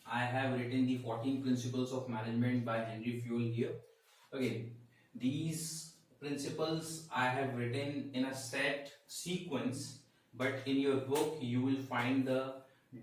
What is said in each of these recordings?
I have written the 14 principles of management by Henri Fayol here. Okay, these principles I have written in a set sequence, but in your book you will find the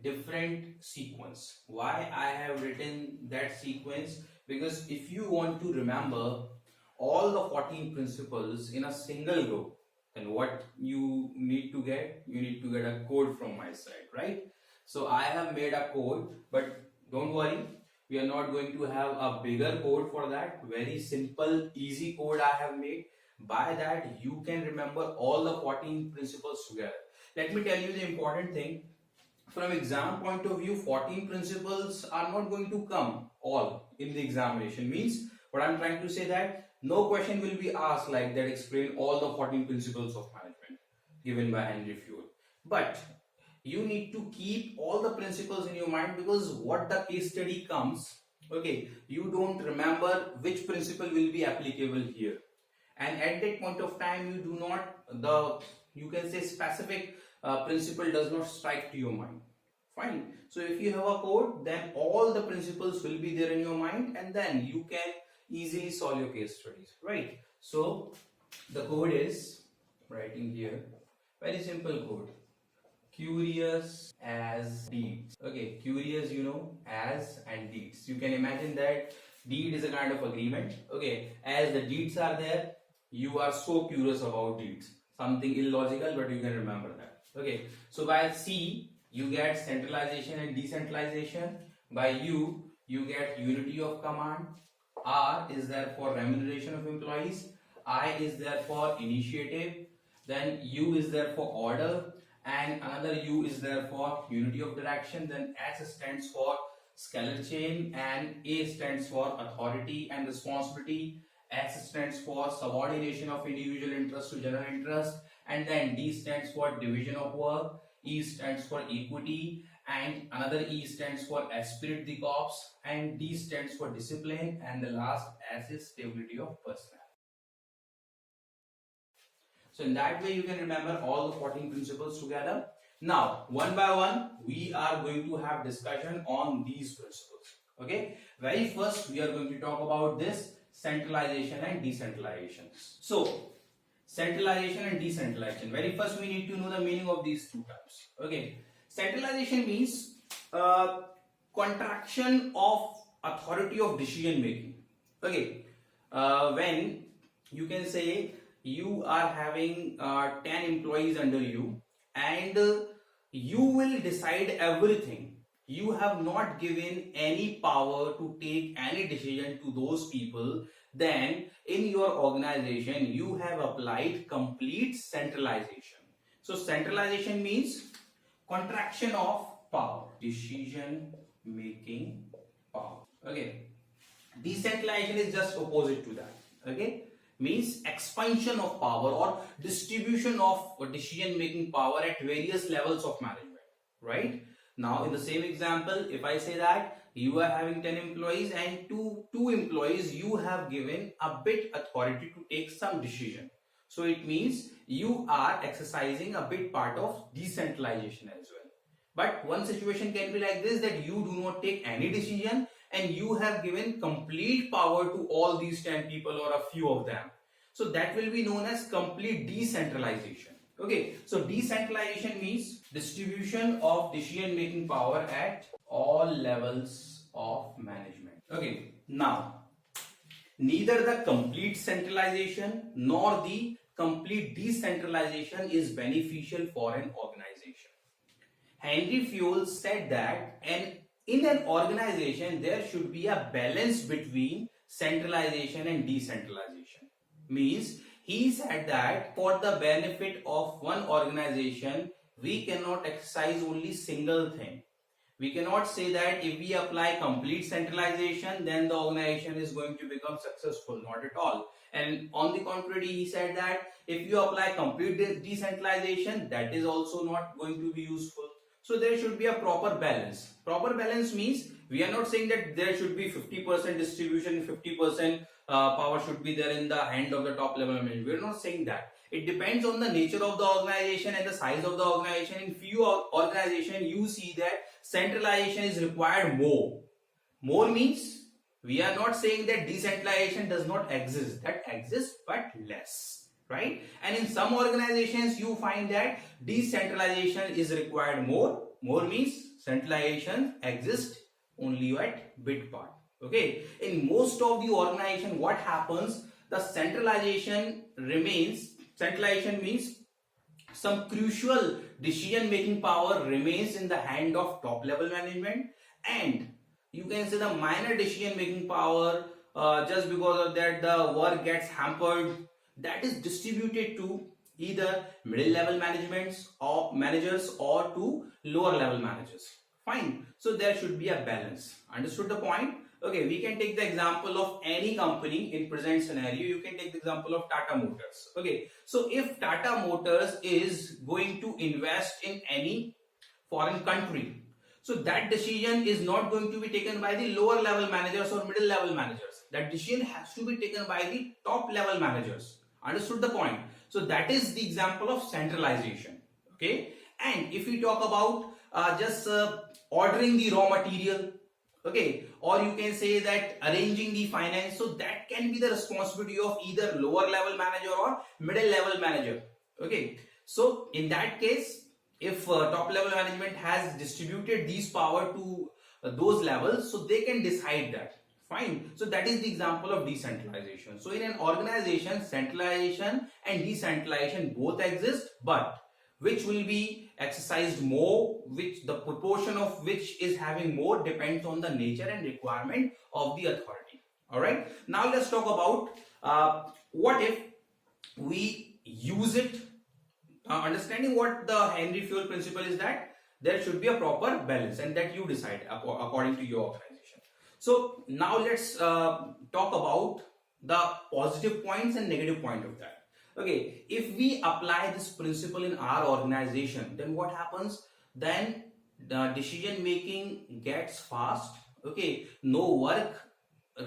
different sequence. Why I have written that sequence? Because if you want to remember all the 14 principles in a single go, then what you need to get? You need to get a code from my side, right? So I have made a code, but don't worry, we are not going to have a bigger code for that. Very simple, easy code I have made. By that, you can remember all the 14 principles together. Let me tell you the important thing. From exam point of view, 14 principles are not going to come all in the examination. Means what I'm trying to say that no question will be asked like that explain all the 14 principles of management given by Henri Fayol. But you need to keep all the principles in your mind, because what the case study comes, okay, you don't remember which principle will be applicable here, and at that point of time you do not you can say specific principle does not strike to your mind. Fine. So if you have a code, then all the principles will be there in your mind, and then you can easily solve your case studies, right? So the code is writing here, very simple code. Curious as deeds. Okay, curious, as and deeds. You can imagine that deed is a kind of agreement. Okay, as the deeds are there, you are so curious about deeds. Something illogical, but you can remember that. Okay, so by C, you get centralization and decentralization. By U, you get unity of command. R is there for remuneration of employees. I is there for initiative. Then U is there for order. And another U is there for unity of direction. Then S stands for scalar chain, and A stands for authority and responsibility. S stands for subordination of individual interest to general interest, and then D stands for division of work. E stands for equity, and another E stands for esprit de corps, and D stands for discipline, and the last S is stability of personnel. So in that way you can remember all the 14 principles together. Now one by one we are going to have discussion on these principles. Okay, very first we are going to talk about this centralization and decentralization. So centralization and decentralization, very first we need to know the meaning of these two terms. Okay, centralization means contraction of authority of decision making. Okay, when you can say you are having 10 employees under you, and you will decide everything. You have not given any power to take any decision to those people. Then in your organization you have applied complete centralization. So centralization means contraction of power, decision making power. Okay, decentralization is just opposite to that. Okay, means expansion of power or distribution of decision making power at various levels of management, right? Now in the same example, if I say that you are having 10 employees, and two employees you have given a bit authority to take some decision, so it means you are exercising a bit part of decentralization as well. But one situation can be like this, that you do not take any decision and you have given complete power to all these 10 people or a few of them. So that will be known as complete decentralization. Okay, so decentralization means distribution of decision making power at all levels of management. Okay, now neither the complete centralization nor the complete decentralization is beneficial for an organization. Henri Fayol said that in an organization there should be a balance between centralization and decentralization. Means he said that for the benefit of one organization we cannot exercise only single thing. We cannot say that if we apply complete centralization then the organization is going to become successful. Not at all. And on the contrary, he said that if you apply complete decentralization, that is also not going to be useful. So there should be a proper balance. Proper balance means we are not saying that there should be 50% distribution, 50% power should be there in the hand of the top level management. We are not saying that. It depends on the nature of the organization and the size of the organization. In few organizations, you see that centralization is required more. More means we are not saying that decentralization does not exist. That exists, but less, right? And in some organizations you find that decentralization is required more. More means centralization exists only at bit part. Okay, in most of the organization, what happens, the centralization remains. Centralization means some crucial decision making power remains in the hand of top level management, and you can say the minor decision making power, just because of that the work gets hampered, that is distributed to either middle level managements or managers or to lower level managers. Fine, so there should be a balance. Understood the point? Okay, we can take the example of any company in present scenario. You can take the example of Tata Motors. Okay, so if Tata Motors is going to invest in any foreign country, so that decision is not going to be taken by the lower level managers or middle level managers. That decision has to be taken by the top level managers. Understood the point? So that is the example of centralization. Okay, and if we talk about just ordering the raw material, okay, or you can say that arranging the finance, so that can be the responsibility of either lower level manager or middle level manager. Okay, so in that case, if top level management has distributed these power to those levels, so they can decide that. Fine, so that is the example of decentralization. So in an organization, centralization and decentralization both exist, but which will be exercised more, which the proportion of which is having more depends on the nature and requirement of the authority. All right, now let's talk about what if we use it. Understanding what the Henri Fayol principle is, that there should be a proper balance and that you decide according to your organization. So now let's talk about the positive points and negative point of that. Okay, if we apply this principle in our organization, then what happens? Then the decision making gets fast. Okay, no work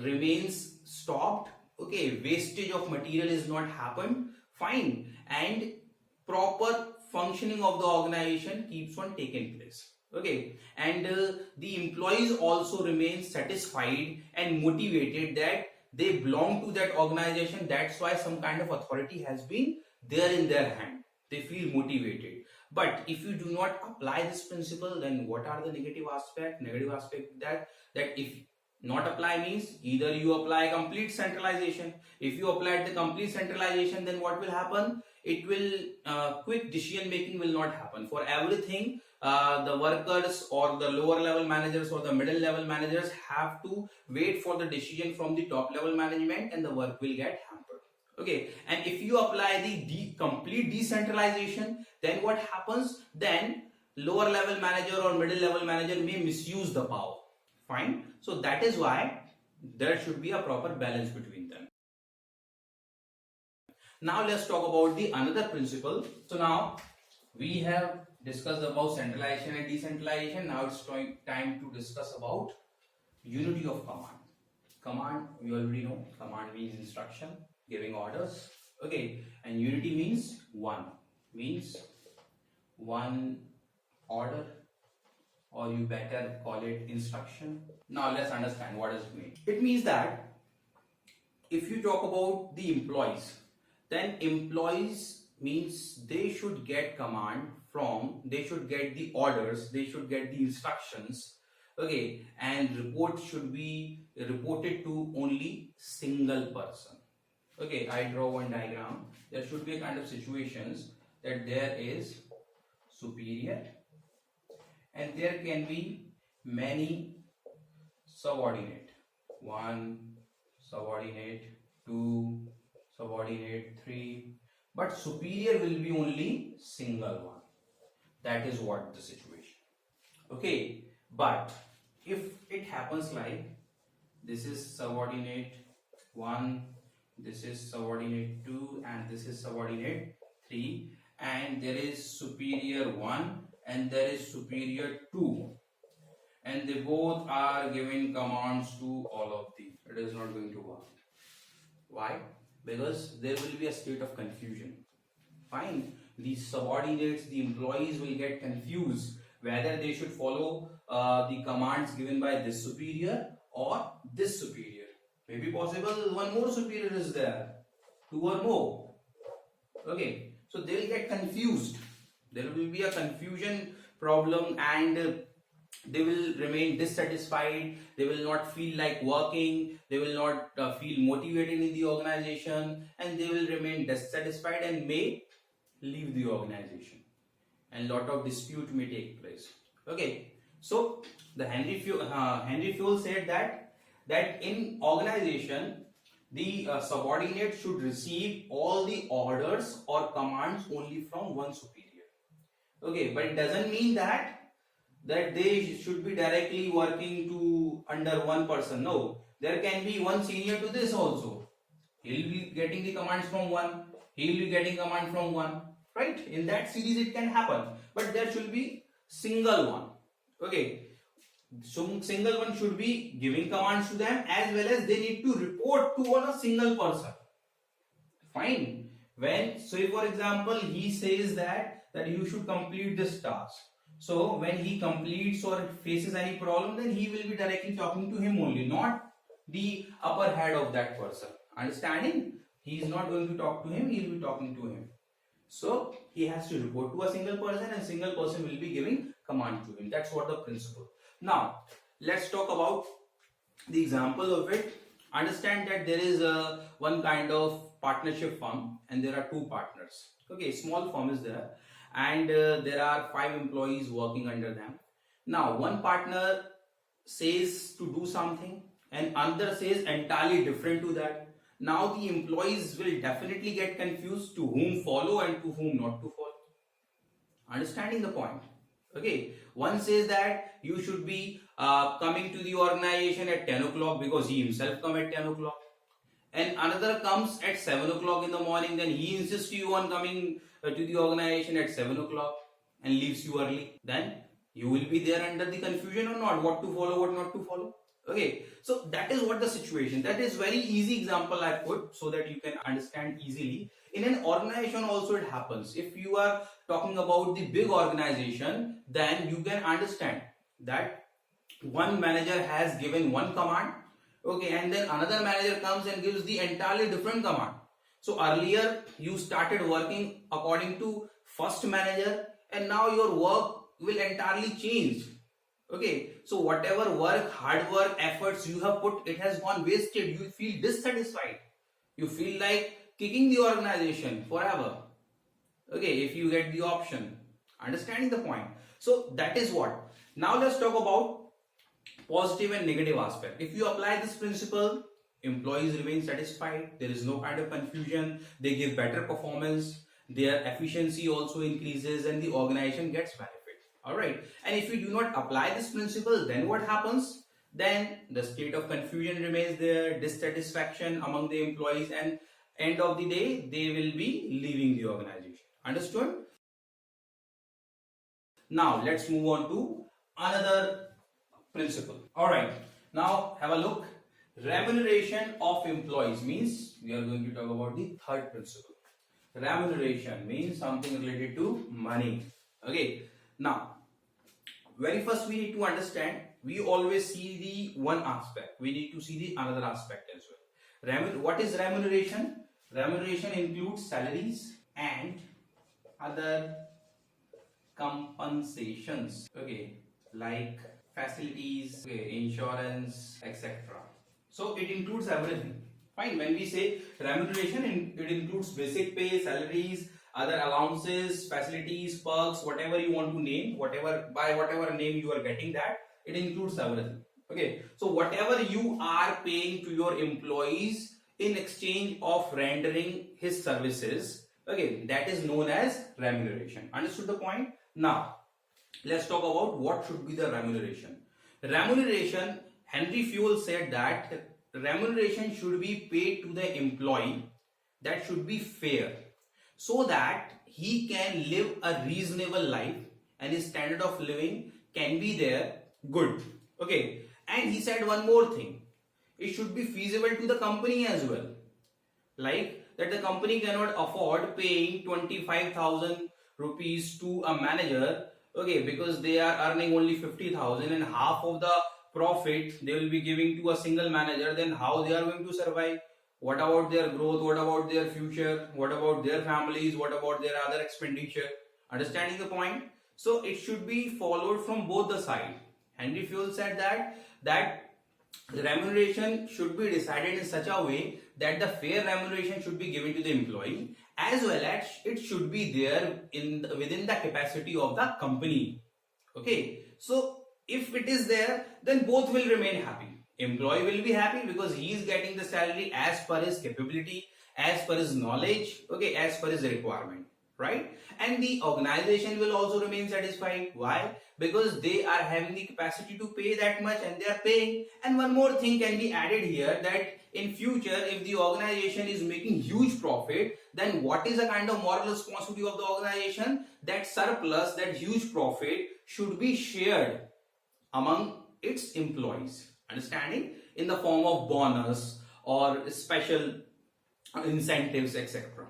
remains stopped. Okay, wastage of material is not happened. Fine, and proper functioning of the organization keeps on taking place. Okay, and the employees also remain satisfied and motivated that they belong to that organization. That's why some kind of authority has been there in their hand. They feel motivated. But if you do not apply this principle, then what are the negative aspect? Negative aspect that if not apply means either you apply complete centralization. If you apply the complete centralization, then what will happen? It will quick decision making will not happen for everything. The workers or the lower level managers or the middle level managers have to wait for the decision from the top level management, and the work will get hampered. Okay, and if you apply the complete decentralization, then what happens? Then lower level manager or middle level manager may misuse the power. Fine, so that is why there should be a proper balance between them. Now let's talk about the another principle. So now we have discussed about centralization and decentralization. Now it's time to discuss about unity of command. Command, we already know. Command means instruction, giving orders. Okay, and unity means one order, or you better call it instruction. Now let's understand what does it mean. It means that if you talk about the employees, then employees means they should get command from, they should get the orders, they should get the instructions. Okay, and report should be reported to only single person. Okay, I draw one diagram. There should be a kind of situations that there is superior and there can be many subordinate. 1 subordinate, 2 subordinate, 3, but superior will be only single one. That is what the situation. Okay, but if it happens like this is subordinate 1, this is subordinate 2, and this is subordinate 3, and there is superior 1 and there is superior 2, and they both are giving commands to all of these, it is not going to work. Why? Because there will be a state of confusion. Fine, these subordinates, the employees will get confused whether they should follow the commands given by this superior or this superior. Maybe possible one more superior is there, two or more. Okay, so they will get confused. There will be a confusion problem, and they will remain dissatisfied. They will not feel like working. They will not feel motivated in the organization, and they will remain dissatisfied and may leave the organization. And lot of dispute may take place. Okay, so the Henri Fayol said that in organization the subordinate should receive all the orders or commands only from one superior. Okay, but it doesn't mean that they should be directly working to under one person. No, there can be one senior to this also. He'll be getting the commands from one. He'll be getting command from one. Right? In that series it can happen, but there should be single one. Okay, so single one should be giving commands to them, as well as they need to report to on a single person. Fine. When, say for example, he says that you should complete this task. So when he completes or faces any problem, then he will be directly talking to him only, not the upper head of that person. Understanding? He is not going to talk to him, he will be talking to him. So he has to report to a single person, and single person will be giving command to him. That's what the principle. Now let's talk about the example of it. Understand that there is one kind of partnership firm, and there are two partners. Okay, small firm is there, and there are 5 employees working under them. Now one partner says to do something, and another says entirely different to that. Now the employees will definitely get confused to whom follow and to whom not to follow. Understanding the point? Okay, one says that you should be coming to the organization at 10 o'clock because he himself come at 10 o'clock, and another comes at 7 o'clock in the morning, then he insists you on coming to the organization at 7 o'clock and leaves you early. Then you will be there under the confusion or not, what to follow, what not to follow. Okay, so that is what the situation. That is very easy example I put so that you can understand easily. In an organization also it happens. If you are talking about the big organization, then you can understand that one manager has given one command, okay, and then another manager comes and gives the entirely different command. So earlier you started working according to first manager, and now your work will entirely change. Okay, so whatever work, hard work, efforts you have put, it has gone wasted. You feel dissatisfied. You feel like kicking the organization forever. Okay, if you get the option. Understanding the point? So that is what. Now let's talk about positive and negative aspect. If you apply this principle, employees remain satisfied. There is no kind of confusion. They give better performance. Their efficiency also increases, and the organization gets benefit. Alright, and if you do not apply this principle, then what happens? Then the state of confusion remains there, dissatisfaction among the employees, and end of the day, they will be leaving the organization. Understood? Now, let's move on to another principle. Alright, now have a look. Remuneration of employees means we are going to talk about the third principle. Remuneration means something related to money. Okay, now very first we need to understand, we always see the one aspect, we need to see the another aspect as well. What is remuneration? Remuneration includes salaries and other compensations, okay, like facilities, okay, insurance, etc. So it includes everything. Fine, when we say remuneration, it includes basic pay, salaries, other allowances, facilities, perks, whatever you want to name, by whatever name you are getting that, it includes everything. Okay, so whatever you are paying to your employees in exchange of rendering his services, okay, that is known as remuneration. Understood the point? Now, let's talk about what should be the remuneration. Remuneration, Henri Fayol said that remuneration should be paid to the employee that should be fair, so that he can live a reasonable life and his standard of living can be there good. Okay, and he said one more thing, it should be feasible to the company as well, like that the company cannot afford paying 25,000 rupees to a manager, Okay, because they are earning only 50,000 and half of the profit they will be giving to a single manager, then how they are going to survive? What about their growth? What about their future? What about their families? What about their other expenditure? Understanding the point? So it should be followed from both the side. Henry Fayol said that the remuneration should be decided in such a way that the fair remuneration should be given to the employee, as well as it should be there within the capacity of the company. Okay, so if it is there, then both will remain happy. Employee will be happy because he is getting the salary as per his capability, as per his knowledge, okay, as per his requirement, right? And the organization will also remain satisfied. Why? Because they are having the capacity to pay that much and they are paying. And one more thing can be added here, that in future if the organization is making huge profit, then what is the kind of moral responsibility of the organization? That surplus, that huge profit should be shared among its employees. Understanding? In the form of bonus or special incentives, etc.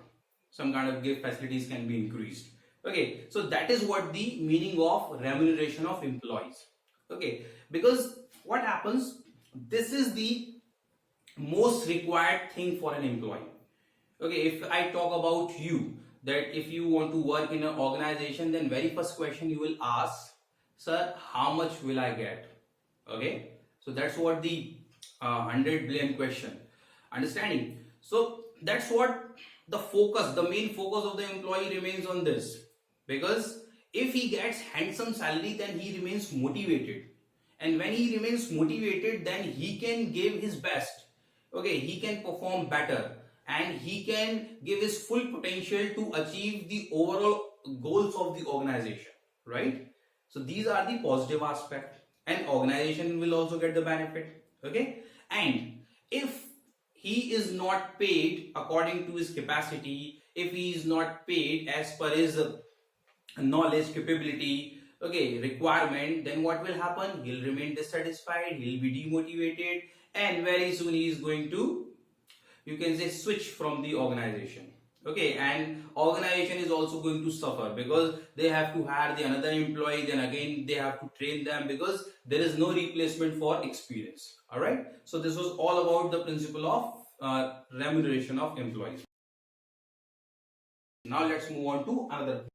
Some kind of gift facilities can be increased. Okay, so that is what the meaning of remuneration of employees. Okay, because what happens, this is the most required thing for an employee. Okay, if I talk about you, that if you want to work in an organization, then very first question you will ask, sir, how much will I get? Okay, so that's what the 100 billion question. Understanding? So that's what the focus, the main focus of the employee remains on this, because if he gets handsome salary, then he remains motivated, and when he remains motivated, then he can give his best. Okay, he can perform better and he can give his full potential to achieve the overall goals of the organization, right? So these are the positive aspect, and organization will also get the benefit. Okay, and if he is not paid according to his capacity, if he is not paid as per his knowledge, capability, okay, requirement, then what will happen? He'll remain dissatisfied, he'll be demotivated, and very soon he is going to, you can say, switch from the organization. Okay, and organization is also going to suffer because they have to hire the another employee, then again they have to train them, because there is no replacement for experience. All right, so this was all about the principle of remuneration of employees. Now let's move on to another.